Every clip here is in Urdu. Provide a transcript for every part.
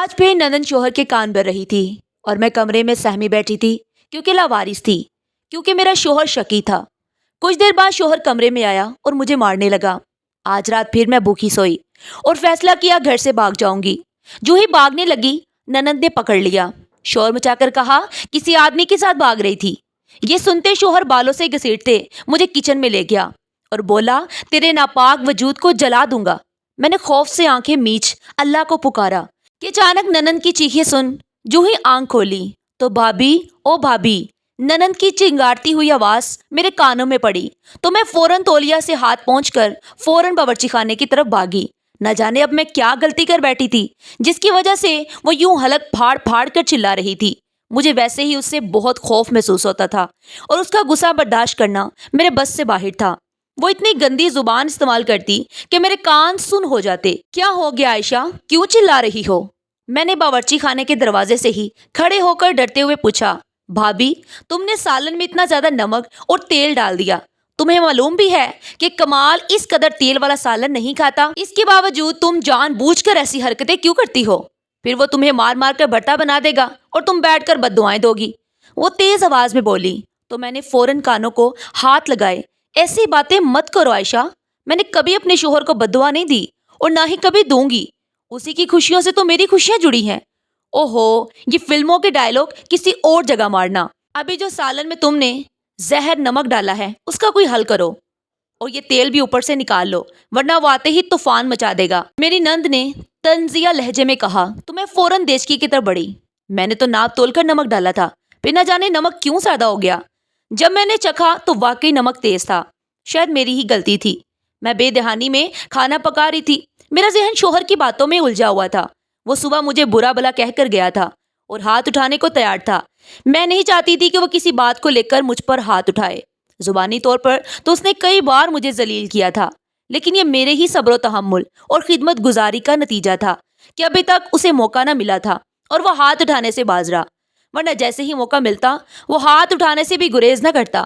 آج پھر نندن شوہر کے کان بھر رہی تھی اور میں کمرے میں سہمی بیٹھی تھی کیونکہ لاوارث تھی، کیونکہ میرا شوہر شکی تھا۔ کچھ دیر بعد شوہر کمرے میں آیا اور مجھے مارنے لگا۔ آج رات پھر میں بھوکی سوئی اور فیصلہ کیا گھر سے بھاگ جاؤں گی۔ جو ہی بھاگنے لگی نند نے پکڑ لیا، شور مچا کر کہا کسی آدمی کے ساتھ بھاگ رہی تھی۔ یہ سنتے شوہر بالوں سے گھسیٹتے مجھے کچن میں لے گیا اور بولا تیرے ناپاک وجود کو جلا دوں گا۔ میں نے خوف سے آنکھیں میچ اللہ کو پکارا کہ اچانک ننند کی چیخیں سن جو ہی آنکھ کھولی تو بھابھی او بھابھی ننند کی چنگارتی ہوئی آواز میرے کانوں میں پڑی تو میں فوراً تولیہ سے ہاتھ پہنچ کر فوراً باورچی خانے کی طرف بھاگی۔ نہ جانے اب میں کیا غلطی کر بیٹھی تھی جس کی وجہ سے وہ یوں حلق پھاڑ پھاڑ کر چلا رہی تھی۔ مجھے ویسے ہی اس سے بہت خوف محسوس ہوتا تھا اور اس کا غصہ برداشت کرنا میرے بس سے باہر تھا۔ وہ اتنی گندی زبان استعمال کرتی کہ میرے کان سن ہو جاتے۔ کیا ہو گیا عائشہ، کیوں چلا رہی ہو؟ میں نے باورچی خانے کے دروازے سے ہی کھڑے ہو کر ڈرتے ہوئے پوچھا۔ بھابھی تم نے سالن میں اتنا زیادہ نمک اور تیل ڈال دیا، تمہیں معلوم بھی ہے کہ کمال اس قدر تیل والا سالن نہیں کھاتا، اس کے باوجود تم جان بوجھ کر ایسی حرکتیں کیوں کرتی ہو؟ پھر وہ تمہیں مار مار کر بھرتا بنا دے گا اور تم بیٹھ کر بد دعائیں دو گی۔ وہ تیز آواز میں بولی تو میں نے فوراً کانوں کو ہاتھ لگائے۔ ایسی باتیں مت کرو عائشہ، میں نے کبھی اپنے شوہر کو بد دعا نہیں دی اور نہ ہی کبھی دوں گی۔ اسی کی خوشیوں سے تو میری خوشیاں جڑی ہیں۔ اوہو، یہ فلموں کے ڈائیلاگ کسی اور جگہ مارنا۔ ابھی جو سالن میں تم نے زہر نمک ڈالا ہے اس کا کوئی حل کرو اور یہ تیل بھی اوپر سے نکال لو ورنہ وہ آتے ہی طوفان مچا دے گا۔ میری نند نے طنزیہ لہجے میں کہا تو میں فوراً دیچکی کی طرف بڑھی۔ میں نے تو ناپ تول کر نمک ڈالا تھا، پھر نہ جانے نمک کیوں زیادہ ہو گیا۔ جب میں نے چکھا تو واقعی نمک تیز تھا، شاید میری ہی غلطی تھی۔ میں بے دہانی میں کھانا پکا رہی تھی، میرا ذہن شوہر کی باتوں میں الجھا ہوا تھا۔ وہ صبح مجھے برا بلا کہہ کر گیا تھا اور ہاتھ اٹھانے کو تیار تھا۔ میں نہیں چاہتی تھی کہ وہ کسی بات کو لے کر مجھ پر ہاتھ اٹھائے۔ زبانی طور پر تو اس نے کئی بار مجھے ذلیل کیا تھا، لیکن یہ میرے ہی صبر و تحمل اور خدمت گزاری کا نتیجہ تھا کہ ابھی تک اسے موقع نہ ملا تھا اور وہ ہاتھ اٹھانے سے باز رہا، ورنہ جیسے ہی موقع ملتا وہ ہاتھ اٹھانے سے بھی گریز نہ کرتا۔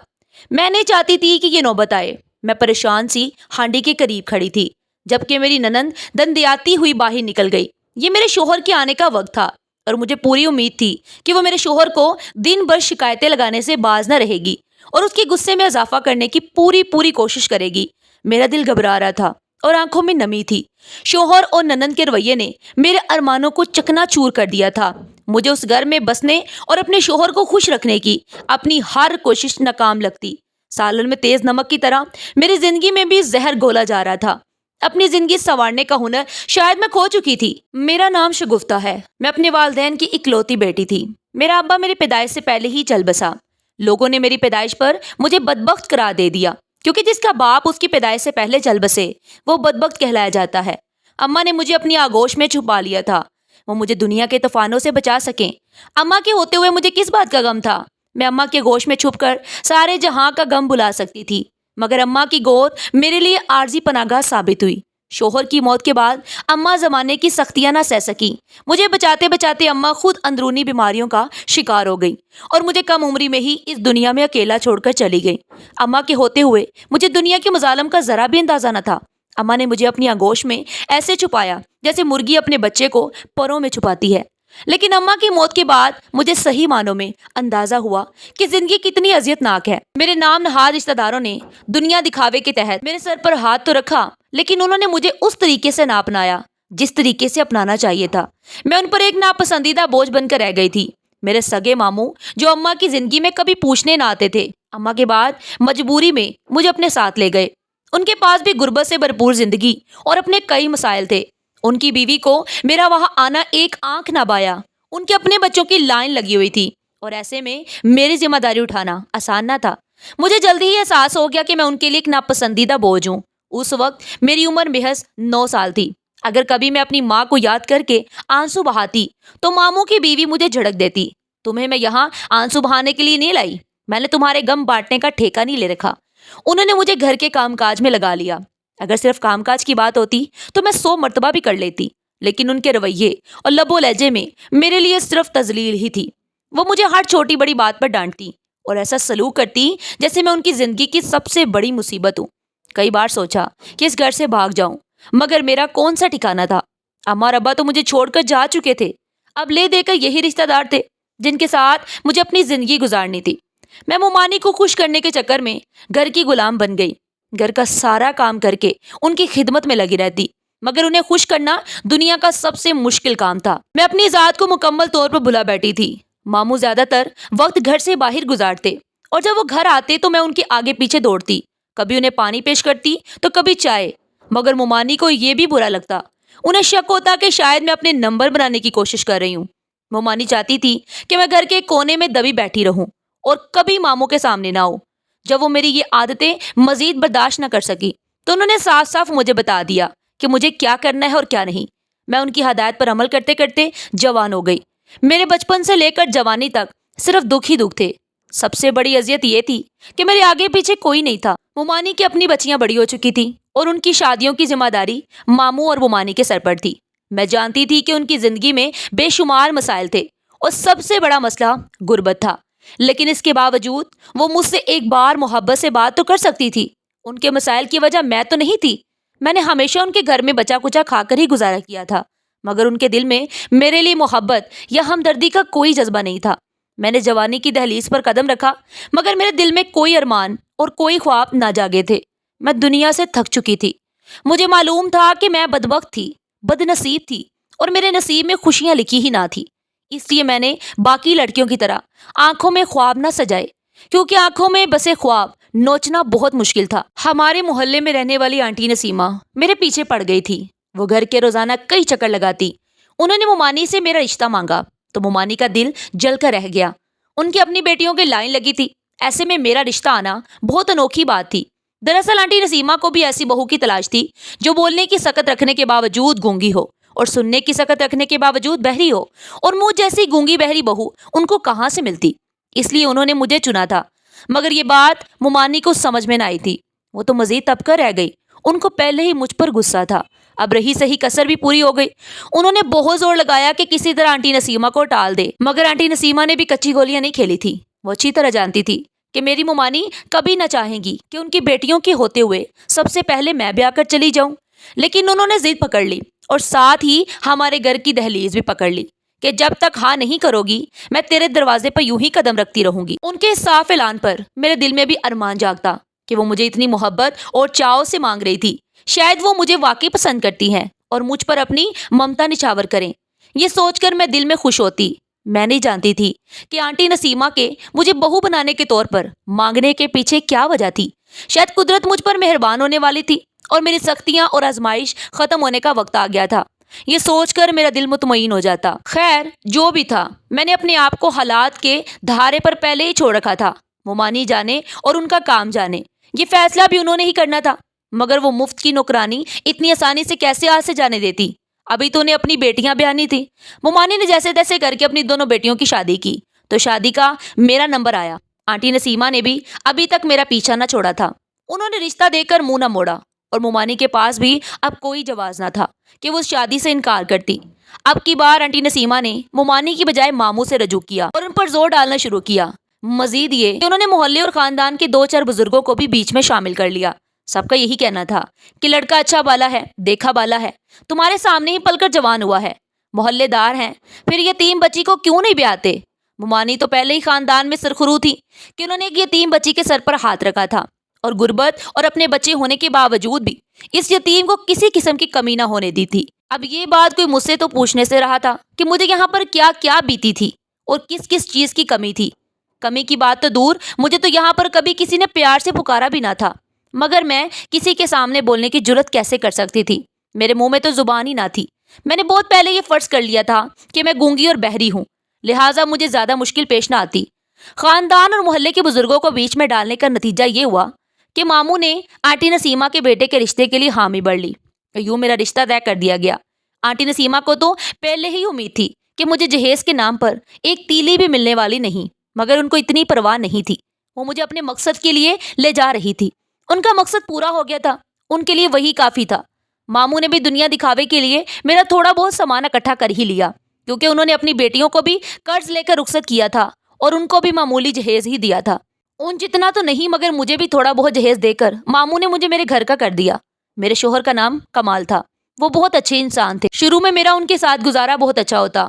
میں نہیں چاہتی تھی کہ یہ نوبت آئے۔ میں پریشان سی ہانڈی کے قریب کھڑی تھی جبکہ میری ننند دندیاتی ہوئی باہر نکل گئی۔ یہ میرے شوہر کے آنے کا وقت تھا اور مجھے پوری امید تھی کہ وہ میرے شوہر کو دن بھر شکایتیں لگانے سے باز نہ رہے گی اور اس کے غصے میں اضافہ کرنے کی پوری کوشش کرے گی۔ میرا دل گھبرا رہا تھا اور آنکھوں میں نمی تھی۔ شوہر اور ننند کے رویے نے میرے ارمانوں کو چکنا چور کر دیا تھا۔ مجھے اس گھر میں بسنے اور اپنے شوہر کو خوش رکھنے کی اپنی ہر کوشش ناکام لگتی۔ سالن میں تیز نمک کی طرح میری زندگی میں بھی زہر گھولا جا رہا تھا۔ اپنی زندگی سنوارنے کا ہنر شاید میں کھو چکی تھی۔ میرا نام شگفتہ ہے، میں اپنے والدین کی اکلوتی بیٹی تھی۔ میرا ابا میری پیدائش سے پہلے ہی چل بسا۔ لوگوں نے میری پیدائش پر مجھے بدبخت قرار دے دیا کیونکہ جس کا باپ اس کی پیدائش سے پہلے چل بسے وہ بدبخت کہلایا جاتا ہے۔ اماں نے مجھے اپنی آغوش میں چھپا لیا تھا، وہ مجھے دنیا کے طوفانوں سے بچا سکیں۔ اماں کے ہوتے ہوئے مجھے کس بات کا غم تھا؟ میں اماں کے گوش میں چھپ کر سارے جہاں کا غم بھلا سکتی تھی، مگر اماں کی گود میرے لیے عارضی پناہ گاہ ثابت ہوئی۔ شوہر کی موت کے بعد اماں زمانے کی سختیاں نہ سہ سکیں۔ مجھے بچاتے بچاتے اماں خود اندرونی بیماریوں کا شکار ہو گئی اور مجھے کم عمری میں ہی اس دنیا میں اکیلا چھوڑ کر چلی گئی۔ اماں کے ہوتے ہوئے مجھے دنیا کے مظالم کا ذرا بھی اندازہ نہ تھا۔ اماں نے مجھے اپنی آغوش میں ایسے چھپایا جیسے مرغی اپنے بچے کو پروں میں چھپاتی ہے۔ لیکن اماں کی موت کے بعد مجھے صحیح معنوں میں اندازہ ہوا کہ زندگی کتنی اذیت ناک ہے۔ میرے نام نہاد رشتہ داروں نے دنیا دکھاوے کے تحت میرے سر پر ہاتھ تو رکھا، لیکن انہوں نے مجھے اس طریقے سے نہ اپنایا جس طریقے سے اپنانا چاہیے تھا۔ میں ان پر ایک ناپسندیدہ بوجھ بن کر رہ گئی تھی۔ میرے سگے ماموں جو اماں کی زندگی میں کبھی پوچھنے نہ آتے تھے، اماں کے بعد مجبوری میں مجھے اپنے ساتھ لے گئے۔ ان کے پاس بھی غربت سے بھرپور زندگی اور اپنے کئی مسائل تھے۔ ان کی بیوی کو میرا وہاں آنا ایک آنکھ نہ بایا۔ ان کے اپنے بچوں کی لائن لگی ہوئی تھی اور ایسے میں میری ذمہ داری اٹھانا آسان نہ تھا۔ مجھے جلدی ہی احساس ہو گیا کہ میں ان کے لیے ایک ناپسندیدہ بوجھ ہوں۔ اس وقت میری عمر محض 9 سال تھی۔ اگر کبھی میں اپنی ماں کو یاد کر کے آنسو بہاتی تو ماموں کی بیوی مجھے جھڑک دیتی، تمہیں میں یہاں آنسو بہانے کے لیے نہیں لائی، میں نے تمہارے غم بانٹنے کا ٹھیکہ نہیں لے رکھا۔ انہوں نے مجھے گھر کے کام کاج میں لگا لیا۔ اگر صرف کام کاج کی بات ہوتی تو میں 100 مرتبہ بھی کر لیتی، لیکن ان کے رویے اور لب و لہجے میں میرے لیے صرف تذلیل ہی تھی۔ وہ مجھے ہر چھوٹی بڑی بات پر ڈانٹتی اور ایسا سلوک کرتی جیسے میں ان کی زندگی کی سب سے بڑی مصیبت ہوں۔ کئی بار سوچا کہ اس گھر سے بھاگ جاؤں، مگر میرا کون سا ٹھکانہ تھا؟ اماں اور ابا تو مجھے چھوڑ کر جا چکے تھے۔ اب لے دے کر یہی رشتہ دار تھے جن کے ساتھ مجھے اپنی زندگی گزارنی تھی۔ میں مومانی کو خوش کرنے کے چکر میں گھر کی غلام بن گئی، گھر کا سارا کام کر کے ان کی خدمت میں لگی رہتی، مگر انہیں خوش کرنا دنیا کا سب سے مشکل کام تھا۔ میں اپنی ذات کو مکمل طور پر بھلا بیٹھی تھی۔ ماموں زیادہ تر وقت گھر سے باہر گزارتے اور جب وہ گھر آتے تو میں ان کے آگے پیچھے دوڑتی، کبھی انہیں پانی پیش کرتی تو کبھی چائے، مگر مومانی کو یہ بھی برا لگتا۔ انہیں شک ہوتا کہ شاید میں اپنے نمبر بنانے کی کوشش کر رہی ہوں۔ مومانی چاہتی تھی کہ میں گھر کے کونے میں دبی بیٹھی رہوں اور کبھی ماموں کے سامنے نہ ہو۔ جب وہ میری یہ عادتیں مزید برداشت نہ کر سکی تو انہوں نے صاف صاف مجھے بتا دیا کہ مجھے کیا کرنا ہے اور کیا نہیں۔ میں ان کی ہدایت پر عمل کرتے کرتے جوان ہو گئی۔ میرے بچپن سے لے کر جوانی تک صرف دکھ ہی دکھ تھے۔ سب سے بڑی اذیت یہ تھی کہ میرے آگے پیچھے کوئی نہیں تھا۔ مومانی کی اپنی بچیاں بڑی ہو چکی تھی اور ان کی شادیوں کی ذمہ داری ماموں اور مومانی کے سر پر تھی۔ میں جانتی تھی کہ ان کی زندگی میں بے شمار مسائل تھے اور سب سے بڑا مسئلہ غربت تھا، لیکن اس کے باوجود وہ مجھ سے ایک بار محبت سے بات تو کر سکتی تھی۔ ان کے مسائل کی وجہ میں تو نہیں تھی۔ میں نے ہمیشہ ان کے گھر میں بچا کچا کھا کر ہی گزارا کیا تھا، مگر ان کے دل میں میرے لیے محبت یا ہمدردی کا کوئی جذبہ نہیں تھا۔ میں نے جوانی کی دہلیز پر قدم رکھا، مگر میرے دل میں کوئی ارمان اور کوئی خواب نہ جاگے تھے۔ میں دنیا سے تھک چکی تھی۔ مجھے معلوم تھا کہ میں بدبخت تھی، بد نصیب تھی اور میرے نصیب میں خوشیاں لکھی ہی نہ تھی۔ اس لیے میں نے باقی لڑکیوں کی طرح آنکھوں میں خواب نہ سجائے، کیونکہ آنکھوں میں بسے خواب نوچنا بہت مشکل تھا۔ ہمارے محلے میں رہنے والی آنٹی نسیمہ میرے پیچھے پڑ گئی تھی۔ وہ گھر کے روزانہ کئی چکر لگاتی۔ انہوں نے مومانی سے میرا رشتہ مانگا تو مومانی کا دل جل کر رہ گیا۔ ان کی اپنی بیٹیوں کی لائن لگی تھی، ایسے میں میرا رشتہ آنا بہت انوکھی بات تھی۔ دراصل آنٹی نسیمہ کو بھی ایسی بہو کی تلاش تھی جو بولنے کی سکت رکھنے کے باوجود گونگی ہو اور سننے کی سکت رکھنے کے باوجود بہری ہو، اور مجھ جیسی گونگی بہری بہو ان کو کہاں سے ملتی؟ اس لیے انہوں نے مجھے چنا تھا، مگر یہ بات مومانی کو سمجھ میں نہ آئی تھی۔ وہ تو مزید تب کر رہ گئی۔ ان کو پہلے ہی مجھ پر غصہ تھا، اب رہی صحیح کسر بھی پوری ہو گئی۔ انہوں نے بہت زور لگایا کہ کسی طرح آنٹی نسیمہ کو ٹال دے، مگر آنٹی نسیمہ نے بھی کچی گولیاں نہیں کھیلی تھی۔ وہ اچھی طرح جانتی تھی کہ میری مومانی کبھی نہ چاہیں گی کہ ان کی بیٹیوں کے ہوتے ہوئے سب سے پہلے میں بھی آ کر چلی جاؤں، لیکن انہوں نے ضد پکڑ لی اور ساتھ ہی ہمارے گھر کی دہلیز بھی پکڑ لی کہ جب تک ہاں نہیں کرو گی میں تیرے دروازے پر یوں ہی قدم رکھتی رہوں گی۔ ان کے صاف اعلان پر میرے دل میں بھی ارمان جاگتا کہ وہ مجھے اتنی محبت اور چاؤ سے مانگ رہی تھی، شاید وہ مجھے واقعی پسند کرتی ہیں اور مجھ پر اپنی ممتا نچھاور کریں۔ یہ سوچ کر میں دل میں خوش ہوتی۔ میں نہیں جانتی تھی کہ آنٹی نسیمہ کے مجھے بہو بنانے کے طور پر مانگنے کے پیچھے کیا وجہ تھی۔ شاید قدرت مجھ پر مہربان ہونے والی تھی اور میری سختیاں اور آزمائش ختم ہونے کا وقت آ گیا تھا۔ یہ سوچ کر میرا دل مطمئن ہو جاتا۔ خیر جو بھی تھا، میں نے اپنے آپ کو حالات کے دھارے پر پہلے ہی چھوڑ رکھا تھا۔ مومانی جانے اور ان کا کام جانے، یہ فیصلہ بھی انہوں نے ہی کرنا تھا، مگر وہ مفت کی نوکرانی اتنی آسانی سے کیسے ہاتھ سے جانے دیتی؟ ابھی تو انہیں اپنی بیٹیاں بیانی تھی۔ مومانی نے جیسے تیسے کر کے اپنی دونوں بیٹیوں کی شادی کی تو شادی کا میرا نمبر آیا۔ آنٹی نسیمہ نے بھی ابھی تک میرا پیچھا نہ چھوڑا تھا۔ انہوں نے رشتہ دے کر منہ نہ موڑا اور مومانی کے پاس بھی اب کوئی جواز نہ تھا کہ وہ اس شادی سے انکار کرتی۔ اب کی بار آنٹی نسیمہ نے مومانی کی بجائے ماموں سے رجوع کیا اور ان پر زور ڈالنا شروع کیا۔ مزید یہ کہ انہوں نے محلے اور خاندان کے 2-4 بزرگوں کو بھی بیچ میں شامل کر لیا۔ سب کا یہی کہنا تھا کہ لڑکا اچھا بالا ہے، دیکھا بالا ہے، تمہارے سامنے ہی پل کر جوان ہوا ہے، محلے دار ہیں، پھر یتیم بچی کو کیوں نہیں بیاتے؟ مومانی تو پہلے ہی خاندان میں سرخرو تھی کہ انہوں نے ایک یتیم بچی کے سر پر ہاتھ رکھا تھا، اور غربت اور اپنے بچے ہونے کے باوجود بھی اس یتیم کو کسی قسم کی کمی نہ ہونے دی تھی۔ اب یہ بات کوئی مجھ سے تو پوچھنے سے رہا تھا کہ مجھے یہاں پر کیا کیا بیتی تھی اور کس کس چیز کی کمی تھی۔ کمی کی بات تو دور، مجھے تو یہاں پر کبھی کسی نے پیار سے پکارا بھی نہ تھا، مگر میں کسی کے سامنے بولنے کی جرت کیسے کر سکتی تھی؟ میرے منہ میں تو زبان ہی نہ تھی۔ میں نے بہت پہلے یہ فرض کر لیا تھا کہ میں گونگی اور بہری ہوں، لہٰذا مجھے زیادہ مشکل پیش نہ آتی۔ خاندان اور محلے کے بزرگوں کو بیچ میں ڈالنے کا نتیجہ یہ ہوا کہ ماموں نے آنٹی نسیمہ کے بیٹے کے رشتے کے لیے حامی بڑھ لی۔ یوں میرا رشتہ طے کر دیا گیا۔ آنٹی نسیمہ کو تو پہلے ہی امید تھی کہ مجھے جہیز کے نام پر ایک تیلی بھی ملنے والی نہیں، مگر ان کو اتنی پرواہ نہیں تھی۔ وہ مجھے اپنے مقصد کے لیے لے جا رہی تھی۔ ان کا مقصد پورا ہو گیا تھا، ان کے لیے وہی کافی تھا۔ ماموں نے بھی دنیا دکھاوے کے لیے میرا تھوڑا بہت سامان اکٹھا کر ہی لیا، کیونکہ انہوں نے اپنی بیٹیوں کو بھی قرض لے کر رخصت کیا تھا اور ان کو بھی معمولی جہیز ہی دیا تھا۔ ان جتنا تو نہیں، مگر مجھے بھی تھوڑا بہت جہیز دے کر ماموں نے مجھے میرے گھر کا کر دیا۔ میرے شوہر کا نام کمال تھا، وہ بہت اچھے انسان تھے۔ شروع میں میرا ان کے ساتھ گزارا بہت اچھا ہوتا،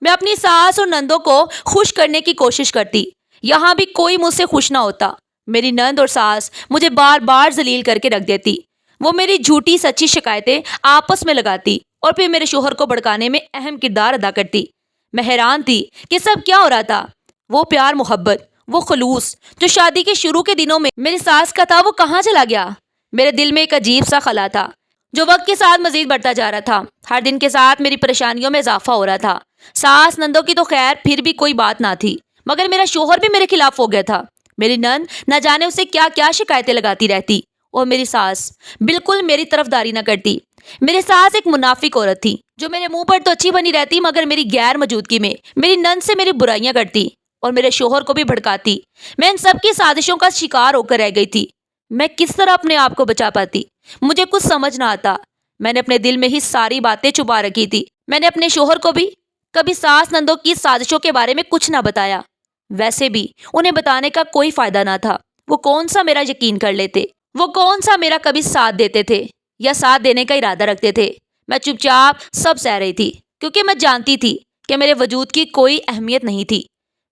میں اپنی ساس اور نندوں کو خوش کرنے کی کوشش کرتی، یہاں بھی کوئی مجھ سے خوش نہ ہوتا۔ میری نند اور ساس مجھے بار بار ذلیل کر کے رکھ دیتی۔ وہ میری جھوٹی سچی شکایتیں آپس میں لگاتی اور پھر میرے شوہر کو بھڑکانے میں اہم کردار ادا کرتی۔ میں حیران تھی کہ سب کیا ہو رہا تھا۔ وہ پیار محبت، وہ خلوص جو شادی کے شروع کے دنوں میں میری ساس کا تھا، وہ کہاں چلا گیا؟ میرے دل میں ایک عجیب سا خلا تھا جو وقت کے ساتھ مزید بڑھتا جا رہا تھا۔ ہر دن کے ساتھ میری پریشانیوں میں اضافہ ہو رہا تھا۔ ساس نندوں کی تو خیر پھر بھی کوئی بات نہ تھی، مگر میرا شوہر بھی میرے خلاف ہو گیا تھا۔ میری نند نہ جانے اسے کیا کیا شکایتیں لگاتی رہتی اور میری ساس بالکل میری طرفداری نہ کرتی۔ میری ساس ایک منافق عورت تھی جو میرے منہ پر تو اچھی بنی رہتی، مگر میری غیر موجودگی میں میری نند سے میری برائیاں کرتی اور میرے شوہر کو بھی بھڑکاتی۔ میں ان سب کی سازشوں کا شکار ہو کر رہ گئی تھی۔ میں کس طرح اپنے آپ کو بچا پاتی؟ مجھے کچھ سمجھ نہ آتا۔ میں نے اپنے دل میں ہی ساری باتیں چھپا رکھی تھی۔ میں نے اپنے شوہر کو بھی کبھی ساس نندوں کی سازشوں کے بارے میں کچھ نہ بتایا۔ ویسے بھی انہیں بتانے کا کوئی فائدہ نہ تھا۔ وہ کون سا میرا یقین کر لیتے؟ وہ کون سا میرا کبھی ساتھ دیتے تھے یا ساتھ دینے کا ارادہ رکھتے تھے؟ میں چپ چاپ سب سہ رہی تھی کیونکہ میں جانتی تھی کہ میرے وجود کی کوئی اہمیت نہیں تھی۔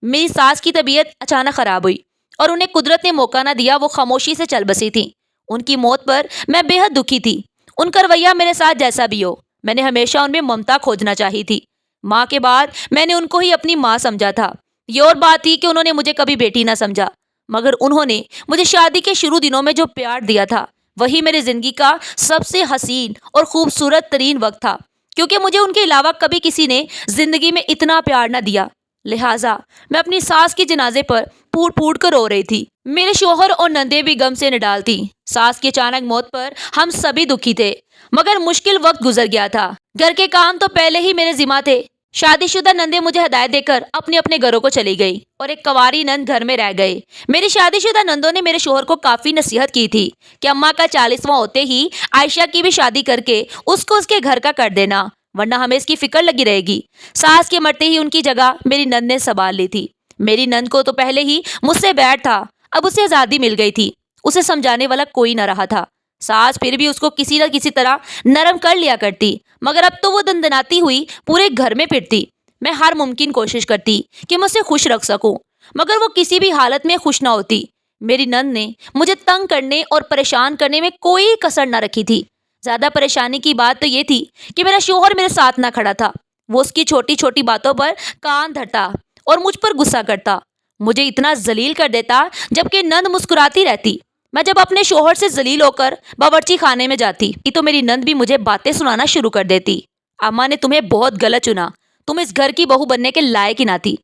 میری ساس کی طبیعت اچانک خراب ہوئی اور انہیں قدرت نے موقع نہ دیا۔ وہ خاموشی سے چل بسی تھیں۔ ان کی موت پر میں بے حد دکھی تھی۔ ان کا رویہ میرے ساتھ جیسا بھی ہو، میں نے ہمیشہ ان میں ممتا کھوجنا چاہی تھی۔ ماں کے بعد میں نے ان کو ہی اپنی ماں سمجھا تھا۔ یہ اور بات تھی کہ انہوں نے مجھے کبھی بیٹی نہ سمجھا، مگر انہوں نے مجھے شادی کے شروع دنوں میں جو پیار دیا تھا وہی میری زندگی کا سب سے حسین اور خوبصورت ترین وقت تھا، کیونکہ مجھے ان کے علاوہ کبھی کسی نے زندگی میں اتنا پیار نہ دیا۔ لہٰذا میں اپنی ساس کے جنازے پر پھوٹ پھوٹ کر رو رہی تھی۔ میرے شوہر اور نندیں بھی غم سے نڈال تھیں۔ ساس کی اچانک موت پر ہم سبھی دکھی تھے، مگر مشکل وقت گزر گیا تھا۔ گھر کے کام تو پہلے ہی میرے ذمہ تھے۔ شادی شدہ نندیں مجھے ہدایت دے کر اپنے اپنے گھروں کو چلی گئی اور ایک کنواری نند گھر میں رہ گئے۔ میری شادی شدہ نندوں نے میرے شوہر کو کافی نصیحت کی تھی کہ اماں کا 40واں ہوتے ہی عائشہ کی بھی شادی کر کے اس کو اس کے گھر کا کر دینا، ورنہ ہمیں اس کی فکر لگی رہے گی۔ ساس کے مرتے ہی ان کی جگہ میری نند نے سنبھال لی تھی۔ میری نند کو تو پہلے ہی مجھ سے بیٹھ تھا، اب اسے آزادی مل گئی تھی۔ اسے سمجھانے والا کوئی نہ رہا تھا۔ ساس پھر بھی اس کو کسی نہ کسی طرح نرم کر لیا کرتی، مگر اب تو وہ دندناتی ہوئی پورے گھر میں پھرتی۔ میں ہر ممکن کوشش کرتی کہ میں اسے خوش رکھ سکوں، مگر وہ کسی بھی حالت میں خوش نہ ہوتی۔ میری نند نے مجھے تنگ کرنے اور پریشان کرنے میں کوئی کسر نہ رکھی تھی۔ زیادہ پریشانی کی بات تو یہ تھی کہ میرا شوہر میرے ساتھ نہ کھڑا تھا۔ وہ اس کی چھوٹی چھوٹی باتوں پر کان دھرتا اور مجھ پر غصہ کرتا، مجھے اتنا ذلیل کر دیتا، جبکہ نند مسکراتی رہتی۔ میں جب اپنے شوہر سے ذلیل ہو کر باورچی خانے میں جاتی تو میری نند بھی مجھے باتیں سنانا شروع کر دیتی۔ اماں نے تمہیں بہت غلط چنا، تم اس گھر کی بہو بننے کے لائق ہی نہ تھی۔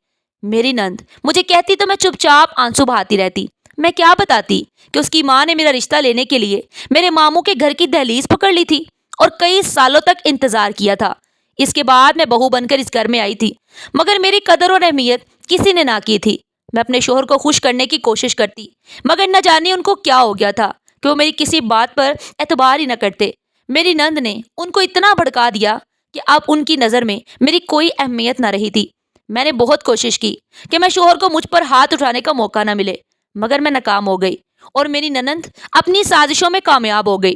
میری نند مجھے کہتی تو میں چپ چاپ آنسو بہاتی رہتی۔ میں کیا بتاتی کہ اس کی ماں نے میرا رشتہ لینے کے لیے میرے ماموں کے گھر کی دہلیز پکڑ لی تھی اور کئی سالوں تک انتظار کیا تھا۔ اس کے بعد میں بہو بن کر اس گھر میں آئی تھی، مگر میری قدر اور اہمیت کسی نے نہ کی تھی۔ میں اپنے شوہر کو خوش کرنے کی کوشش کرتی، مگر نہ جانے ان کو کیا ہو گیا تھا کہ وہ میری کسی بات پر اعتبار ہی نہ کرتے۔ میری نند نے ان کو اتنا بھڑکا دیا کہ اب ان کی نظر میں میری کوئی اہمیت نہ رہی تھی۔ میں نے بہت کوشش کی کہ میں شوہر کو مجھ پر ہاتھ اٹھانے کا موقع نہ ملے، مگر میں ناکام ہو گئی اور میری نند اپنی سازشوں میں کامیاب ہو گئی۔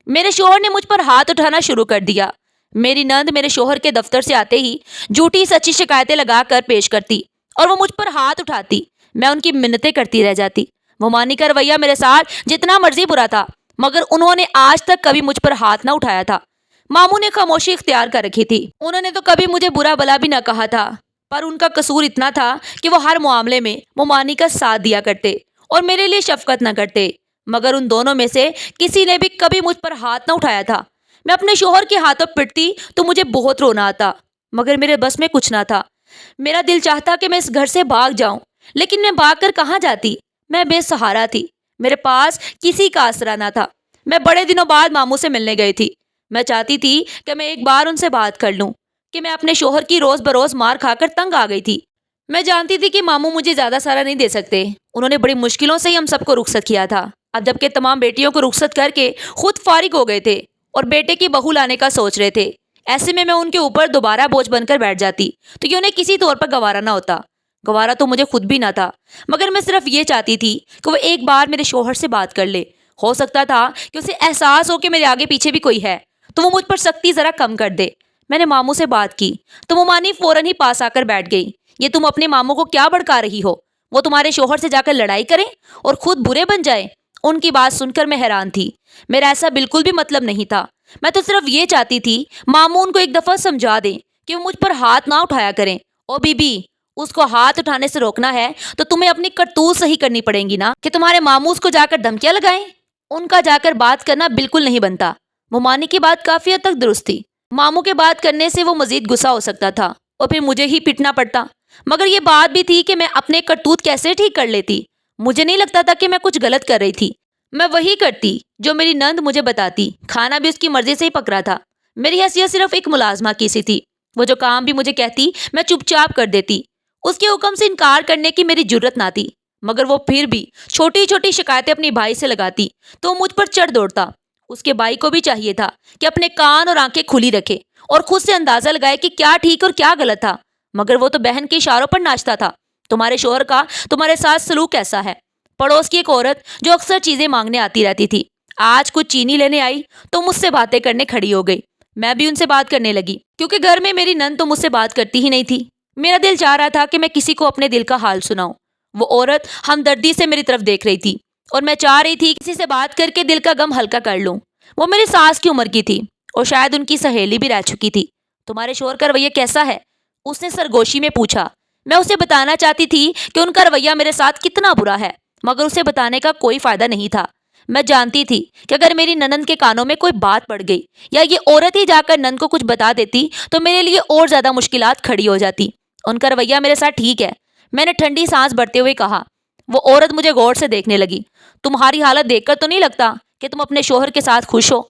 میرے شوہر نے مجھ پر ہاتھ اٹھانا شروع کر دیا۔ میری نند میرے شوہر کے دفتر سے آتے ہی جھوٹی سچی شکایتیں لگا کر پیش کرتی اور وہ مجھ پر ہاتھ اٹھاتی۔ میں ان کی منتیں کرتی رہ جاتی۔ وہ مانی کا رویہ میرے ساتھ جتنا مرضی برا تھا، مگر انہوں نے آج تک کبھی مجھ پر ہاتھ نہ اٹھایا تھا۔ ماموں نے خاموشی اختیار کر رکھی تھی۔ انہوں نے تو کبھی مجھے برا بلا بھی نہ کہا تھا، پر ان کا قصور اتنا تھا کہ وہ ہر معاملے میں ممانی کا ساتھ دیا کرتے اور میرے لیے شفقت نہ کرتے، مگر ان دونوں میں سے کسی نے بھی کبھی مجھ پر ہاتھ نہ اٹھایا تھا۔ میں اپنے شوہر کے ہاتھوں پٹتی تو مجھے بہت رونا آتا، مگر میرے بس میں کچھ نہ تھا۔ میرا دل چاہتا کہ میں اس گھر سے بھاگ جاؤں، لیکن میں بھاگ کر کہاں جاتی؟ میں بے سہارا تھی، میرے پاس کسی کا آسرا نہ تھا۔ میں بڑے دنوں بعد ماموں سے ملنے گئی تھی۔ میں چاہتی تھی کہ میں ایک بار ان سے بات کر لوں کہ میں اپنے شوہر کی روز بروز مار کھا کر تنگ آ گئی تھی۔ میں جانتی تھی کہ ماموں مجھے زیادہ سارا نہیں دے سکتے، انہوں نے بڑی مشکلوں سے ہی ہم سب کو رخصت کیا تھا۔ اب جبکہ تمام بیٹیوں کو رخصت کر کے خود فارغ ہو گئے تھے اور بیٹے کی بہو لانے کا سوچ رہے تھے، ایسے میں ان کے اوپر دوبارہ بوجھ بن کر بیٹھ جاتی تو یہ انہیں کسی طور پر گوارا نہ ہوتا۔ گوارا تو مجھے خود بھی نہ تھا، مگر میں صرف یہ چاہتی تھی کہ وہ ایک بار میرے شوہر سے بات کر لے۔ ہو سکتا تھا کہ اسے احساس ہو کہ میرے آگے پیچھے بھی کوئی ہے تو وہ مجھ پر سختی ذرا کم کر دے۔ میں نے ماموں سے بات کی تو ممانی فوراً ہی پاس آ کر بیٹھ گئی۔ یہ تم اپنے ماموں کو کیا بھڑکا رہی ہو؟ وہ تمہارے شوہر سے جا کر لڑائی کریں اور خود برے بن جائیں؟ ان کی بات سن کر میں حیران تھی۔ میرا ایسا بالکل بھی مطلب نہیں تھا۔ میں تو صرف یہ چاہتی تھی ماموں ان کو ایک دفعہ سمجھا دیں کہ وہ مجھ پر ہاتھ نہ اٹھایا کریں۔ او بی بی، اس کو ہاتھ اٹھانے سے روکنا ہے تو تمہیں اپنی کرتوت صحیح کرنی پڑیں گی نا، کہ تمہارے ماموں اس کو جا کر دھمکیاں لگائیں۔ ان کا جا کر بات کرنا بالکل نہیں بنتا۔ ممانی کی بات کافی حد تک درست تھی۔ ماموں کے بات کرنے سے وہ مزید غصہ ہو سکتا تھا اور پھر مجھے ہی پٹنا پڑتا۔ مگر یہ بات بھی تھی کہ میں اپنے کرتوت کیسے ٹھیک کر لیتی۔ مجھے نہیں لگتا تھا کہ میں کچھ غلط کر رہی تھی۔ میں وہی کرتی جو میری نند مجھے بتاتی۔ کھانا بھی اس کی مرضی سے ہی پک رہا تھا۔ میری حیثیت صرف ایک ملازمہ کی سی تھی۔ وہ جو کام بھی مجھے کہتی میں چپ چاپ کر دیتی۔ اس کے حکم سے انکار کرنے کی میری جرت نہ تھی۔ مگر وہ پھر بھی چھوٹی چھوٹی شکایتیں اپنی بھائی سے لگاتی تو وہ مجھ پر چڑھ دوڑتا۔ اس کے بھائی کو بھی چاہیے تھا کہ اپنے کان اور آنکھیں کھلی رکھے اور خود سے اندازہ لگائے کہ کیا ٹھیک اور کیا غلط تھا، مگر وہ تو بہن کے اشاروں پر ناچتا تھا۔ تمہارے شوہر کا تمہارے ساتھ سلوک کیسا ہے؟ پڑوس کی ایک عورت جو اکثر چیزیں مانگنے آتی رہتی تھی، آج کچھ چینی لینے آئی تو مجھ سے باتیں کرنے کھڑی ہو گئی۔ میں بھی ان سے بات کرنے لگی کیونکہ گھر میں میری نند تو مجھ سے بات کرتی ہی نہیں تھی۔ میرا دل چاہ رہا تھا کہ میں کسی کو اپنے دل کا حال سناؤں۔ وہ عورت ہمدردی سے میری طرف دیکھ رہی تھی اور میں چاہ رہی تھی کسی سے بات کر کے دل کا غم ہلکا کر لوں۔ وہ میری ساس کی عمر کی تھی اور شاید ان کی سہیلی بھی رہ چکی تھی۔ تمہارے شوہر کا رویہ کیسا ہے؟ اس نے سرگوشی میں پوچھا۔ میں اسے بتانا چاہتی تھی کہ ان کا رویہ میرے ساتھ کتنا برا ہے، مگر اسے بتانے کا کوئی فائدہ نہیں تھا۔ میں جانتی تھی کہ اگر میری ننند کے کانوں میں کوئی بات پڑ گئی یا یہ عورت ہی جا کر نند کو کچھ بتا دیتی تو میرے لیے اور زیادہ مشکلات کھڑی ہو جاتی۔ ان کا رویہ میرے ساتھ ٹھیک ہے، میں نے ٹھنڈی سانس بھرتے ہوئے کہا۔ وہ عورت مجھے غور سے دیکھنے لگی۔ تمہاری حالت دیکھ کر تو نہیں لگتا کہ تم اپنے شوہر کے ساتھ خوش ہو؟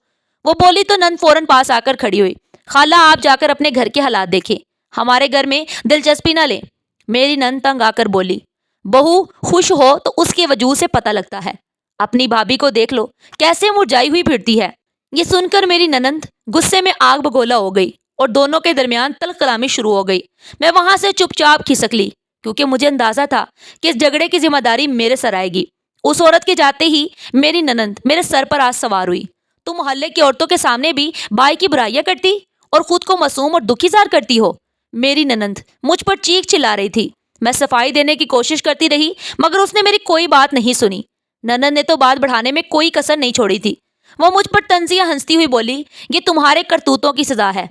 وہ بولی تو نند فوراً پاس آ کر کھڑی ہوئی۔ خالہ، آپ جا کر اپنے گھر کے حالات دیکھیں، ہمارے گھر میں دلچسپی نہ لیں۔ میری نند تنگ آ کر بولی۔ بہو خوش ہو تو اس کے وجود سے پتہ لگتا ہے۔ اپنی بھابھی کو دیکھ لو کیسے مرجائی ہوئی پھرتی ہے۔ یہ سن کر میری ننند غصے میں آگ بگولا ہو گئی اور دونوں کے درمیان تلخ کلامی شروع ہو گئی۔ میں وہاں سے چپ چاپ کھسک لی کیونکہ مجھے اندازہ تھا کہ اس جھگڑے کی ذمہ داری میرے سر آئے گی۔ اس عورت کے جاتے ہی میری ننند میرے سر پر آج سوار ہوئی۔ تم محلے کی عورتوں کے سامنے بھی بھائی کی برائیاں کرتی اور خود کو معصوم اور دکھی ظاہر کرتی ہو۔ میری ننند مجھ پر چیخ چلا رہی تھی۔ میں صفائی دینے کی کوشش کرتی رہی مگر اس نے میری کوئی بات نہیں سنی۔ ننند نے تو بات بڑھانے میں کوئی کسر نہیں چھوڑی تھی۔ وہ مجھ پر طنزیہ ہنستی ہوئی بولی، یہ تمہارے کرتوتوں کی سزا ہے،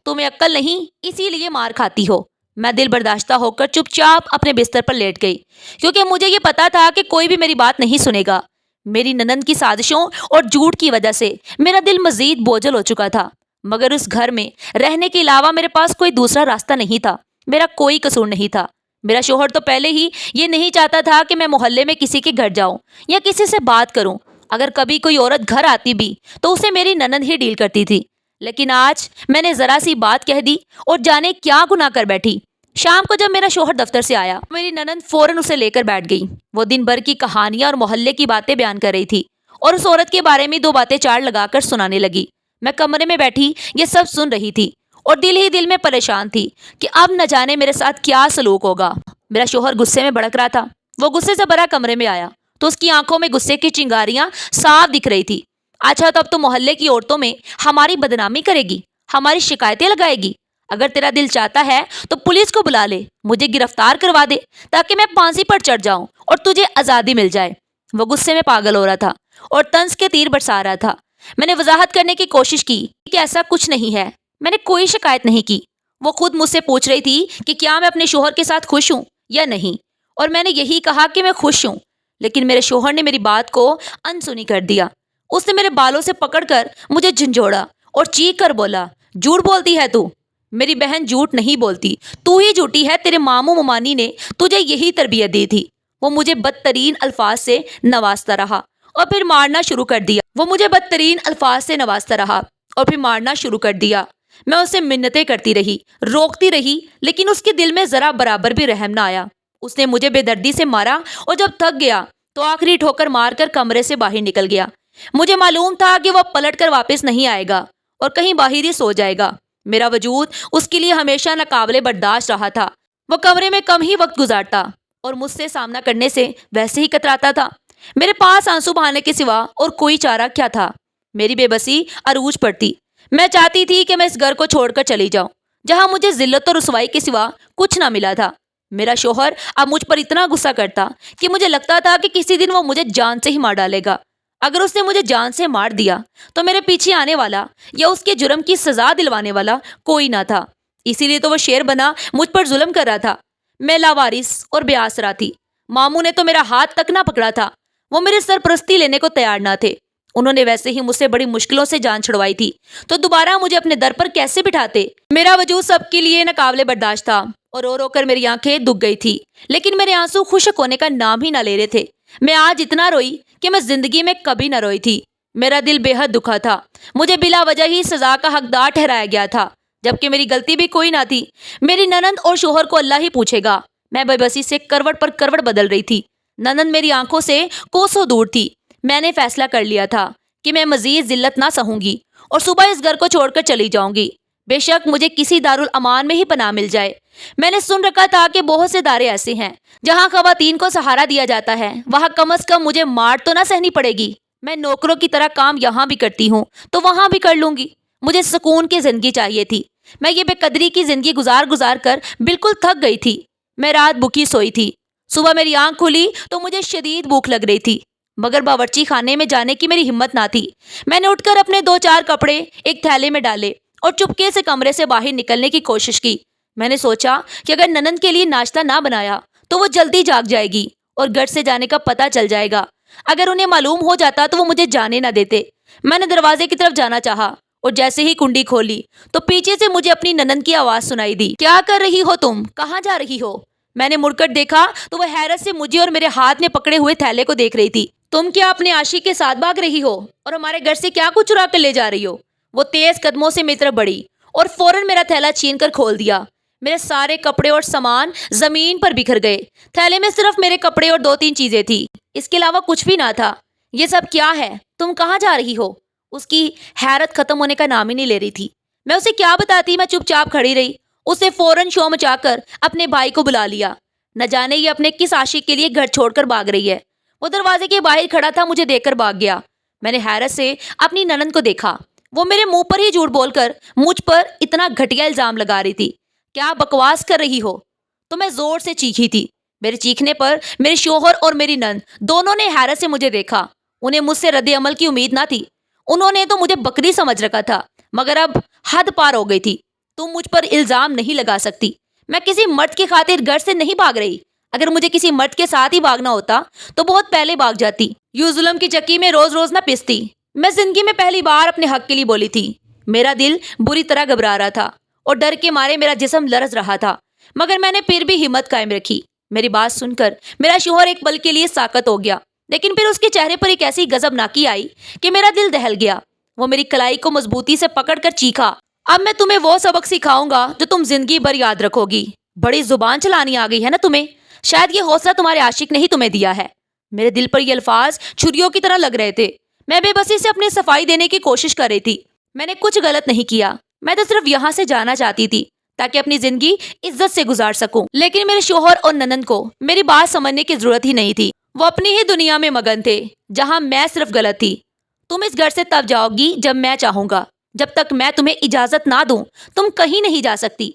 تمہیں عقل نہیں اسی لیے مار کھاتی ہو۔ میں دل برداشتہ ہو کر چپ چاپ اپنے بستر پر لیٹ گئی کیونکہ مجھے یہ پتا تھا کہ کوئی بھی میری بات نہیں سنے گا۔ میری ننند کی سازشوں اور جھوٹ کی وجہ سے میرا دل مزید بوجھل ہو چکا تھا، مگر اس گھر میں رہنے کے علاوہ میرے پاس کوئی دوسرا راستہ نہیں تھا۔ میرا کوئی قصور نہیں تھا۔ میرا شوہر تو پہلے ہی یہ نہیں چاہتا تھا کہ میں محلے میں کسی کے گھر جاؤں یا کسی سے بات کروں۔ اگر کبھی کوئی عورت گھر آتی بھی تو اسے میری ننند ہی ڈیل کرتی تھی، لیکن آج میں نے ذرا سی بات کہہ دی اور جانے کیا گناہ کر بیٹھی۔ شام کو جب میرا شوہر دفتر سے آیا، میری ننند فوراً اسے لے کر بیٹھ گئی۔ وہ دن بھر کی کہانیاں اور محلے کی باتیں بیان کر رہی تھی اور اس عورت کے بارے میں دو باتیں چار لگا کر سنانے لگی۔ میں کمرے میں بیٹھی یہ سب سن رہی تھی اور دل ہی دل میں پریشان تھی کہ اب نہ جانے میرے ساتھ کیا سلوک ہوگا۔ میرا شوہر غصے میں بھڑک رہا تھا۔ وہ غصے سے بھرا کمرے میں آیا تو اس کی آنکھوں میں غصے کی چنگاریاں صاف دکھ رہی تھی۔ اچھا، تو اب تو محلے کی عورتوں میں ہماری بدنامی کرے گی، ہماری شکایتیں لگائے گی؟ اگر تیرا دل چاہتا ہے تو پولیس کو بلا لے، مجھے گرفتار کروا دے تاکہ میں پھانسی پر چڑھ جاؤں اور تجھے آزادی مل جائے۔ وہ غصے میں پاگل ہو رہا تھا اور طنز کے تیر برسا رہا تھا۔ میں نے وضاحت کرنے کی کوشش کی کہ ایسا کچھ نہیں ہے، میں نے کوئی شکایت نہیں کی۔ وہ خود مجھ سے پوچھ رہی تھی کہ کیا میں اپنے شوہر کے ساتھ خوش ہوں یا نہیں، اور میں نے یہی کہا کہ میں خوش ہوں، لیکن میرے شوہر نے میری بات کو انسنی کر دیا۔ اس نے میرے بالوں سے پکڑ کر مجھے جھنجھوڑا اور چیخ کر بولا، جھوٹ بولتی ہے تو؟ میری بہن جھوٹ نہیں بولتی، تو ہی جھوٹی ہے۔ تیرے ماموں ممانی نے تجھے یہی تربیت دی تھی۔ وہ مجھے بدترین الفاظ سے نوازتا رہا اور پھر مارنا شروع کر دیا۔ میں اسے منتیں کرتی رہی، روکتی رہی، لیکن اس کے دل میں ذرا برابر بھی رحم نہ آیا۔ اس نے مجھے بے دردی سے مارا اور جب تھک گیا تو آخری ٹھوکر مار کر کمرے سے باہر نکل گیا۔ مجھے معلوم تھا کہ وہ پلٹ کر واپس نہیں آئے گا اور کہیں باہر ہی سو جائے گا۔ میرا وجود اس کے لیے ہمیشہ ناقابل برداشت رہا تھا۔ وہ کمرے میں کم ہی وقت گزارتا اور مجھ سے سامنا کرنے سے ویسے ہی کتراتا تھا۔ میرے پاس آنسو بہانے کے سوا اور کوئی چارہ کیا تھا؟ میری بے بسی عروج پر تھی۔ میں چاہتی تھی کہ میں اس گھر کو چھوڑ کر چلی جاؤں جہاں مجھے ذلت اور رسوائی کے سوا کچھ نہ ملا تھا۔ میرا شوہر اب مجھ پر اتنا غصہ کرتا کہ مجھے لگتا تھا کہ کسی دن وہ مجھے جان سے ہی مار ڈالے گا۔ اگر اس نے مجھے جان سے مار دیا تو میرے پیچھے آنے والا یا اس کے جرم کی سزا دلوانے والا کوئی نہ تھا۔ اسی لیے تو وہ شیر بنا مجھ پر ظلم کر رہا تھا۔ میں لاوارث اور بے آسرا تھی۔ ماموں نے تو میرا ہاتھ تک نہ پکڑا تھا۔ وہ میرے سرپرستی لینے کو تیار نہ تھے۔ انہوں نے ویسے ہی مجھ سے بڑی مشکلوں سے جان چھڑوائی تھی تو دوبارہ مجھے اپنے در پر کیسے بٹھاتے؟ میرا وجود سب کے لیے ناقابل برداشت تھا اور رو رو کر میری آنکھیں دکھ گئی تھی، لیکن میرے آنسو خشک ہونے کا نام ہی نہ لے رہے تھے۔ میں آج اتنا روئی کہ میں زندگی میں کبھی نہ روئی تھی۔ میرا دل بے حد دکھا تھا۔ مجھے بلا وجہ ہی سزا کا حقدار ٹھہرایا گیا تھا، جبکہ میری غلطی بھی کوئی نہ تھی۔ میری ننند اور شوہر کو اللہ ہی پوچھے گا۔ میں بے بسی سے کروٹ پر کروٹ بدل رہی تھی۔ ننند میری آنکھوں سے کوسوں دور تھی۔ میں نے فیصلہ کر لیا تھا کہ میں مزید ذلت نہ سہوں گی اور صبح اس گھر کو چھوڑ کر چلی جاؤں گی، بے شک مجھے کسی دارالامان میں ہی پناہ مل جائے۔ میں نے سن رکھا تھا کہ بہت سے ادارے ایسے ہیں جہاں خواتین کو سہارا دیا جاتا ہے، وہاں کم از کم مجھے مار تو نہ سہنی پڑے گی۔ میں نوکروں کی طرح کام یہاں بھی کرتی ہوں تو وہاں بھی کر لوں گی۔ مجھے سکون کی زندگی چاہیے تھی۔ میں یہ بے قدری کی زندگی گزار کر بالکل تھک گئی تھی۔ میں رات بھوکی سوئی تھی۔ صبح میری آنکھ کھلی تو مجھے شدید بھوک لگ رہی تھی، مگر باورچی خانے میں جانے کی میری ہمت نہ تھی۔ میں نے اٹھ کر اپنے 2-4 کپڑے ایک تھیلے میں ڈالے اور چپکے سے کمرے سے باہر نکلنے کی کوشش کی۔ میں نے سوچا کہ اگر ننند کے لیے ناشتہ نہ بنایا تو وہ جلدی جاگ جائے گی اور گھر سے جانے کا پتہ چل جائے گا۔ اگر انہیں معلوم ہو جاتا تو وہ مجھے جانے نہ دیتے۔ میں نے دروازے کی طرف جانا چاہا اور جیسے ہی کنڈی کھولی تو پیچھے سے مجھے اپنی ننند کی آواز سنائی دی۔ کیا کر رہی ہو تم؟ کہاں جا رہی ہو؟ میں نے مڑ کر دیکھا تو وہ حیرت سے مجھے اور میرے ہاتھ میں پکڑے ہوئے تھیلے کو دیکھ رہی تھی۔ تم کیا اپنے عاشق کے ساتھ بھاگ رہی ہو اور ہمارے گھر سے کیا کچھ چرا کر لے جا رہی ہو؟ وہ تیز قدموں سے میری طرف بڑھی اور فوراً میرا تھیلا چھین کر کھول دیا۔ میرے سارے کپڑے اور سامان زمین پر بکھر گئے۔ تھیلے میں صرف میرے کپڑے اور 2-3 چیزیں تھی، اس کے علاوہ کچھ بھی نہ تھا۔ یہ سب کیا ہے؟ تم کہاں جا رہی ہو؟ اس کی حیرت ختم ہونے کا نام ہی نہیں لے رہی تھی۔ میں اسے کیا بتاتی؟ میں چپ چاپ کھڑی رہی۔ اسے فوراً شو مچا کر اپنے بھائی کو بلا لیا۔ نہ جانے یہ اپنے کس عاشق کے لیے گھر چھوڑ کر بھاگ رہی ہے۔ وہ دروازے کے باہر کھڑا تھا، مجھے دیکھ کر بھاگ گیا۔ میں نے حیرت سے اپنی ننند کو دیکھا۔ وہ میرے منہ پر ہی جھوٹ بول کر مجھ پر اتنا گھٹیا الزام لگا رہی تھی۔ کیا بکواس کر رہی ہو؟ تو میں زور سے چیخی تھی۔ میرے چیخنے پر میرے شوہر اور میری نند دونوں نے حیرت سے مجھے دیکھا۔ انہیں مجھ سے رد عمل کی امید نہ تھی۔ انہوں نے تو مجھے بکری سمجھ رکھا تھا، مگر اب حد پار ہو گئی تھی۔ تم مجھ پر الزام نہیں لگا سکتی۔ میں کسی مرد کی خاطر گھر سے نہیں بھاگ رہی۔ اگر مجھے کسی مرد کے ساتھ ہی بھاگنا ہوتا تو بہت پہلے بھاگ جاتی۔ یوں ظلم کی چکی میں روز روز نہ پستی۔ میں زندگی میں پہلی بار اپنے حق کے لیے بولی تھی۔ میرا دل بری طرح گھبرا رہا تھا اور ڈر کے مارے میرا جسم لرز رہا تھا، مگر میں نے پھر بھی ہمت قائم رکھی۔ میری بات سن کر میرا شوہر ایک پل کے لیے ساکت ہو گیا، لیکن پھر اس کے چہرے پر ایک ایسی غضبناکی آئی کہ میرا دل دہل گیا۔ وہ میری کلائی کو مضبوطی سے پکڑ کر چیخا، اب میں تمہیں وہ سبق سکھاؤں گا جو تم زندگی بھر یاد رکھو گی۔ بڑی زبان چلانی آ گئی ہے نا تمہیں؟ شاید یہ حوصلہ تمہارے عاشق نے ہی تمہیں دیا ہے۔ میرے دل پر یہ الفاظ چھریوں کی طرح لگ رہے تھے۔ میں بے بسی سے اپنی صفائی دینے کی کوشش کر رہی تھی۔ میں نے کچھ غلط نہیں کیا، میں تو صرف یہاں سے جانا چاہتی تھی تاکہ اپنی زندگی عزت سے گزار سکوں۔ لیکن میرے شوہر اور ننند کو میری بات سمجھنے کی ضرورت ہی نہیں تھی۔ وہ اپنی ہی دنیا میں مگن تھے جہاں میں صرف غلط تھی۔ تم اس گھر سے تب جاؤ گی جب میں چاہوں گا۔ جب تک میں تمہیں اجازت نہ دوں تم کہیں نہیں جا سکتی۔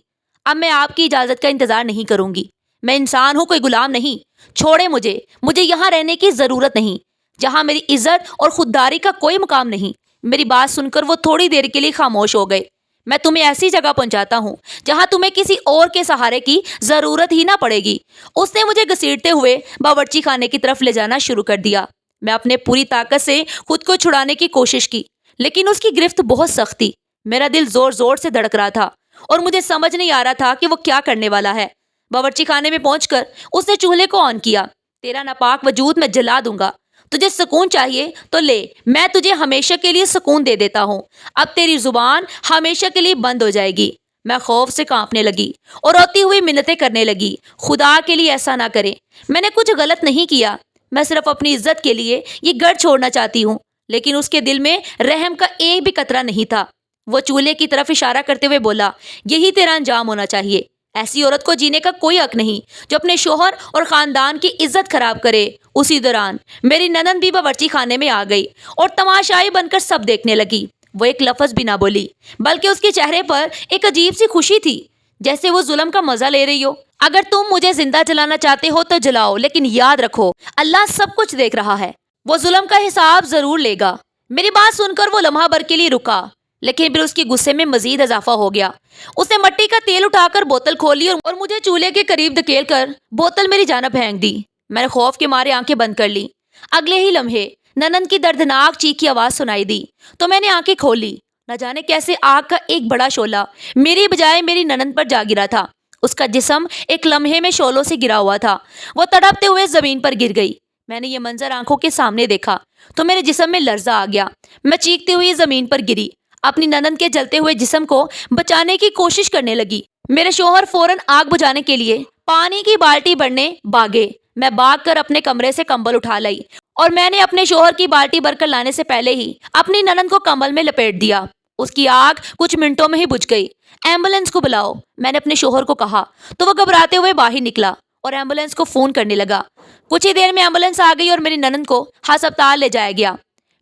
اب میں آپ کی اجازت کا انتظار نہیں کروں گی۔ میں انسان ہوں، کوئی غلام نہیں۔ چھوڑے مجھے یہاں رہنے کی ضرورت نہیں، جہاں میری عزت اور خودداری کا کوئی مقام نہیں۔ میری بات سن کر وہ تھوڑی دیر کے لیے خاموش ہو گئے۔ میں تمہیں ایسی جگہ پہنچاتا ہوں جہاں تمہیں کسی اور کے سہارے کی ضرورت ہی نہ پڑے گی۔ اس نے مجھے گھسیٹتے ہوئے باورچی خانے کی طرف لے جانا شروع کر دیا۔ میں اپنے پوری طاقت سے خود کو چھڑانے کی کوشش کی، لیکن اس کی گرفت بہت سخت تھی۔ میرا دل زور زور سے دھڑک رہا تھا اور مجھے سمجھ نہیں آ رہا تھا کہ وہ کیا کرنے والا ہے۔ باورچی خانے میں پہنچ کر اس نے چولہے کو آن کیا۔ تیرا ناپاک وجود میں جلا دوں گا۔ تجھے سکون چاہیے تو لے، میں تجھے ہمیشہ کے لیے سکون دے دیتا ہوں۔ اب تیری زبان ہمیشہ کے لیے بند ہو جائے گی۔ میں خوف سے کانپنے لگی اور روتی ہوئی منتیں کرنے لگی، خدا کے لیے ایسا نہ کرے۔ میں نے کچھ غلط نہیں کیا، میں صرف اپنی عزت کے لیے یہ گھر چھوڑنا چاہتی ہوں۔ لیکن اس کے دل میں رحم کا ایک بھی قطرہ نہیں تھا۔ وہ چولہے کی طرف اشارہ کرتے ہوئے بولا، یہی تیرا انجام ہونا چاہیے۔ ایسی عورت کو جینے کا کوئی حق نہیں جو اپنے شوہر اور خاندان کی عزت خراب کرے۔ اسی دوران میری ننند بھی باورچی خانے میں آ گئی اور تماشائی بن کر سب دیکھنے لگی۔ وہ ایک لفظ بھی نہ بولی، بلکہ اس کے چہرے پر ایک عجیب سی خوشی تھی، جیسے وہ ظلم کا مزہ لے رہی ہو۔ اگر تم مجھے زندہ جلانا چاہتے ہو تو جلاؤ، لیکن یاد رکھو اللہ سب کچھ دیکھ رہا ہے، وہ ظلم کا حساب ضرور لے گا۔ میری بات سن کر وہ لمحہ بھر کے لیے رکا، لیکن پھر اس کے غصے میں مزید اضافہ ہو گیا۔ اس نے مٹی کا تیل اٹھا کر بوتل کھولی اور مجھے چولہے کے قریب دھکیل کر بوتل میری جانب پھینک دی۔ میں نے خوف کے مارے آنکھیں بند کر لی۔ اگلے ہی لمحے ننند کی دردناک چیخ کی آواز سنائی دی تو میں نے آنکھیں کھولی۔ نہ جانے کیسے آگ کا ایک بڑا شعلہ میری بجائے میری ننند پر جا گرا تھا۔ اس کا جسم ایک لمحے میں شعلوں سے گرا ہوا تھا، وہ تڑپتے ہوئے زمین پر گر گئی۔ میں نے یہ منظر آنکھوں کے سامنے دیکھا تو میرے جسم میں لرزہ آ گیا۔ میں چیختے ہوئے زمین پر گری، اپنی ننند کے جلتے ہوئے جسم کو بچانے کی کوشش کرنے لگی۔ میرے شوہر فوراً آگ بجھانے کے لیے پانی کی بالٹی بھرنے بھاگے۔ میں بھاگ کر اپنے کمرے سے کمبل اٹھا لائی اور میں نے اپنے شوہر کی بالٹی بھر کر لانے سے پہلے ہی اپنی ننند کو کمبل میں لپیٹ دیا۔ اس کی آگ کچھ منٹوں میں ہی بجھ گئی۔ ایمبولینس کو بلاؤ، میں نے اپنے شوہر کو کہا تو وہ گھبراتے ہوئے باہر نکلا اور ایمبولینس کو فون کرنے لگا۔ کچھ ہی دیر میں ایمبولینس آ گئی اور میری ننند کو ہسپتال لے جایا گیا۔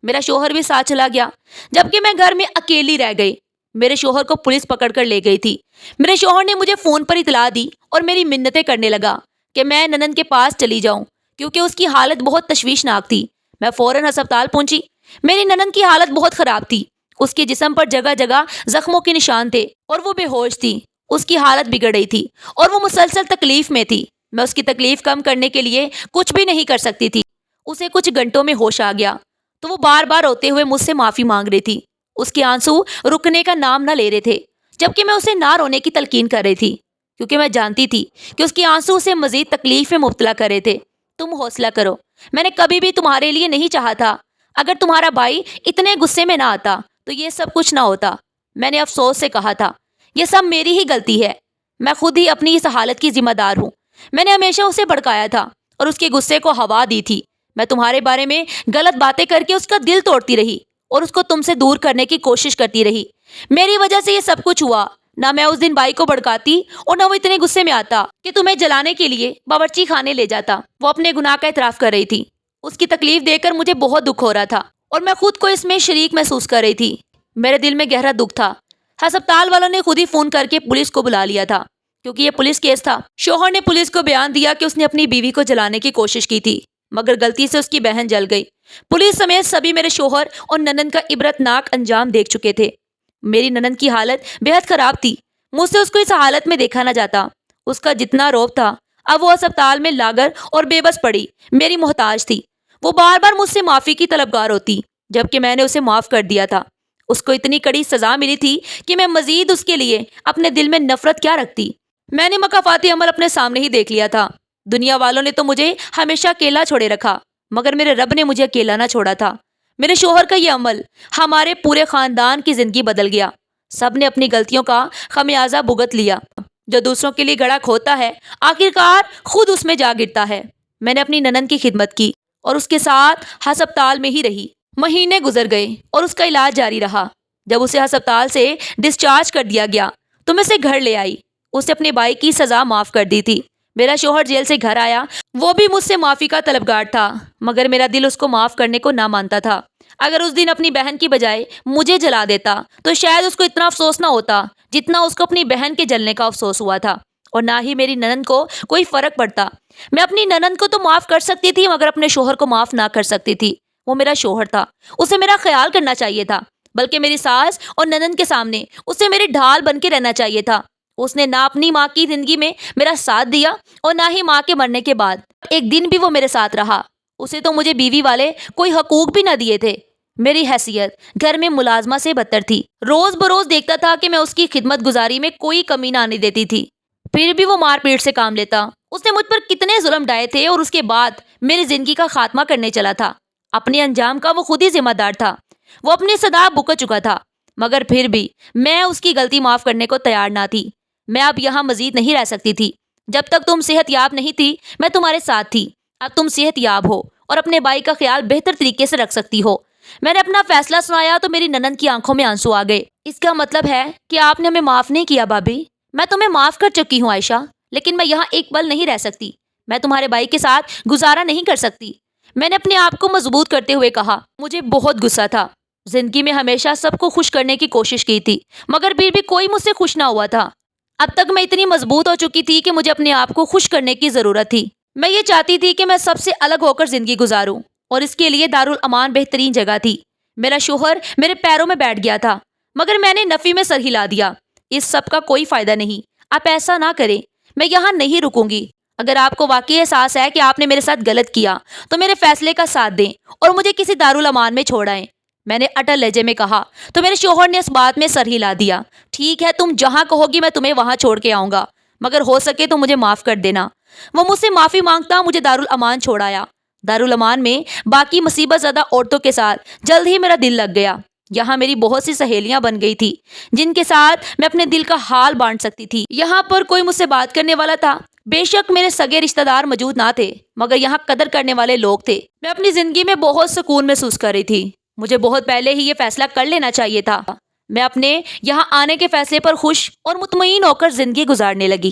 میرا شوہر بھی ساتھ چلا گیا، جبکہ میں گھر میں اکیلی رہ گئی۔ میرے شوہر کو پولیس پکڑ کر لے گئی تھی۔ میرے شوہر نے مجھے فون پر اطلاع دی اور میری منتیں کرنے لگا کہ میں ننند کے پاس چلی جاؤں، کیونکہ اس کی حالت بہت تشویشناک تھی۔ میں فوراً ہسپتال پہنچی۔ میری ننند کی حالت بہت خراب تھی۔ اس کے جسم پر جگہ جگہ زخموں کے نشان تھے اور وہ بے ہوش تھی۔ اس کی حالت بگڑ رہی تھی اور وہ مسلسل تکلیف میں تھی۔ میں اس کی تکلیف کم کرنے کے لیے کچھ بھی نہیں کر سکتی تھی۔ اسے کچھ گھنٹوں میں ہوش آ گیا تو وہ بار بار روتے ہوئے مجھ سے معافی مانگ رہی تھی۔ اس کے آنسو رکنے کا نام نہ لے رہے تھے، جبکہ میں اسے نہ رونے کی تلقین کر رہی تھی، کیونکہ میں جانتی تھی کہ اس کے آنسو اسے مزید تکلیف میں مبتلا کر رہے تھے۔ تم حوصلہ کرو، میں نے کبھی بھی تمہارے لیے نہیں چاہا تھا۔ اگر تمہارا بھائی اتنے غصے میں نہ آتا تو یہ سب کچھ نہ ہوتا۔ میں نے افسوس سے کہا تھا، یہ سب میری ہی غلطی ہے، میں خود ہی اپنی اس حالت کی ذمہ دار ہوں۔ میں نے ہمیشہ اسے بھڑکایا تھا اور اس کے غصے کو ہوا دی تھی۔ میں تمہارے بارے میں غلط باتیں کر کے اس کا دل توڑتی رہی اور اس کو تم سے دور کرنے کی کوشش کرتی رہی۔ میری وجہ سے یہ سب کچھ ہوا۔ نہ میں اس دن بھائی کو بھڑکاتی اور نہ وہ اتنے غصے میں آتا کہ تمہیں جلانے کے لیے باورچی خانے لے جاتا۔ وہ اپنے گناہ کا اعتراف کر رہی تھی۔ اس کی تکلیف دیکھ کر مجھے بہت دکھ ہو رہا تھا اور میں خود کو اس میں شریک محسوس کر رہی تھی۔ میرے دل میں گہرا دکھ تھا۔ ہسپتال والوں نے خود ہی فون کر کے پولیس کو بلا لیا تھا، کیونکہ یہ پولیس کیس تھا۔ شوہر نے پولیس کو بیان دیا کہ اس نے اپنی بیوی کو جلانے کی کوشش کی تھی، مگر غلطی سے اس کی بہن جل گئی۔ پولیس سمیت سبھی میرے شوہر اور ننند کا عبرتناک انجام دیکھ چکے تھے۔ میری ننند کی حالت بہت خراب تھی۔ مجھ سے اس کو اس حالت میں دیکھا نہ جاتا۔ اس کا جتنا روب تھا، اب وہ ہسپتال میں لاغر اور بے بس پڑی میری محتاج تھی۔ وہ بار بار مجھ سے معافی کی طلبگار ہوتی، جبکہ میں نے اسے معاف کر دیا تھا۔ اس کو اتنی کڑی سزا ملی تھی کہ میں مزید اس کے لیے اپنے دل میں نفرت کیا رکھتی۔ میں نے مکافاتی عمل اپنے سامنے ہی دیکھ لیا تھا۔ دنیا والوں نے تو مجھے ہمیشہ اکیلا چھوڑے رکھا، مگر میرے رب نے مجھے اکیلا نہ چھوڑا تھا۔ میرے شوہر کا یہ عمل ہمارے پورے خاندان کی زندگی بدل گیا۔ سب نے اپنی غلطیوں کا خمیازہ بھگت لیا۔ جو دوسروں کے لیے گڑھا کھوتا ہے، آخرکار خود اس میں جا گرتا ہے۔ میں نے اپنی ننند کی خدمت کی اور اس کے ساتھ ہسپتال میں ہی رہی۔ مہینے گزر گئے اور اس کا علاج جاری رہا۔ جب اسے ہسپتال سے ڈسچارج کر دیا گیا تو میں اسے گھر لے آئی۔ اس نے اپنے بھائی کی سزا معاف کر دی تھی۔ میرا شوہر جیل سے گھر آیا، وہ بھی مجھ سے معافی کا طلبگار تھا، مگر میرا دل اس کو معاف کرنے کو نہ مانتا تھا۔ اگر اس دن اپنی بہن کی بجائے مجھے جلا دیتا تو شاید اس کو اتنا افسوس نہ ہوتا جتنا اس کو اپنی بہن کے جلنے کا افسوس ہوا تھا، اور نہ ہی میری ننند کو کوئی فرق پڑتا۔ میں اپنی ننند کو تو معاف کر سکتی تھی، مگر اپنے شوہر کو معاف نہ کر سکتی تھی۔ وہ میرا شوہر تھا، اسے میرا خیال کرنا چاہیے تھا، بلکہ میری ساس اور ننند کے سامنے اسے میری ڈھال بن کے رہنا چاہیے تھا۔ اس نے نہ اپنی ماں کی زندگی میں میرا ساتھ دیا اور نہ ہی ماں کے مرنے کے بعد ایک دن بھی وہ میرے ساتھ رہا۔ اسے تو مجھے بیوی والے کوئی حقوق بھی نہ دیے تھے۔ میری حیثیت گھر میں ملازمہ سے بدتر تھی۔ روز بروز دیکھتا تھا کہ میں اس کی خدمت گزاری میں کوئی کمی نہ آنے دیتی تھی، پھر بھی وہ مار پیٹ سے کام لیتا۔ اس نے مجھ پر کتنے ظلم ڈھائے تھے اور اس کے بعد میری زندگی کا خاتمہ کرنے چلا تھا۔ اپنے انجام کا وہ خود ہی ذمہ دار تھا۔ وہ اپنی سزا بھگت چکا تھا، مگر پھر بھی میں اس کی غلطی معاف کرنے کو تیار نہ تھی۔ میں اب یہاں مزید نہیں رہ سکتی تھی۔ جب تک تم صحت یاب نہیں تھی، میں تمہارے ساتھ تھی۔ اب تم صحت یاب ہو اور اپنے بھائی کا خیال بہتر طریقے سے رکھ سکتی ہو۔ میں نے اپنا فیصلہ سنایا تو میری ننند کی آنکھوں میں آنسو آ گئے۔ اس کا مطلب ہے کہ آپ نے ہمیں معاف نہیں کیا بھابھی؟ میں تمہیں معاف کر چکی ہوں عائشہ، لیکن میں یہاں ایک پل نہیں رہ سکتی۔ میں تمہارے بھائی کے ساتھ گزارا نہیں کر سکتی۔ میں نے اپنے آپ کو مضبوط کرتے ہوئے کہا۔ مجھے بہت غصہ تھا، زندگی میں ہمیشہ سب کو خوش کرنے کی کوشش کی تھی، مگر پھر بھی کوئی مجھ سے خوش نہ ہوا تھا۔ اب تک میں اتنی مضبوط ہو چکی تھی کہ مجھے اپنے آپ کو خوش کرنے کی ضرورت تھی۔ میں یہ چاہتی تھی کہ میں سب سے الگ ہو کر زندگی گزاروں، اور اس کے لیے دارالامان بہترین جگہ تھی۔ میرا شوہر میرے پیروں میں بیٹھ گیا تھا، مگر میں نے نفی میں سر ہلا دیا۔ اس سب کا کوئی فائدہ نہیں، آپ ایسا نہ کریں، میں یہاں نہیں رکوں گی۔ اگر آپ کو واقعی احساس ہے کہ آپ نے میرے ساتھ غلط کیا تو میرے فیصلے کا ساتھ دیں اور مجھے کسی دارالامان میں چھوڑ آئیں، میں نے اٹل لہجے میں کہا۔ تو میرے شوہر نے اس بات میں سر ہلا دیا۔ ٹھیک ہے، تم جہاں کہو گی میں تمہیں وہاں چھوڑ کے آؤں گا، مگر ہو سکے تو مجھے معاف کر دینا۔ وہ مجھ سے معافی مانگتا مجھے دارالامان چھوڑایا۔ دارالامان میں باقی مصیبت زدہ عورتوں کے ساتھ جلد ہی میرا دل لگ گیا۔ یہاں میری بہت سی سہیلیاں بن گئی تھی جن کے ساتھ میں اپنے دل کا حال بانٹ سکتی تھی۔ یہاں پر کوئی مجھ سے بات کرنے والا تھا۔ بے شک میرے سگے رشتہ دار موجود نہ تھے، مگر یہاں قدر کرنے والے لوگ تھے۔ میں اپنی زندگی میں بہت سکون محسوس کر رہی تھی۔ مجھے بہت پہلے ہی یہ فیصلہ کر لینا چاہیے تھا۔ میں اپنے یہاں آنے کے فیصلے پر خوش اور مطمئن ہو کر زندگی گزارنے لگی۔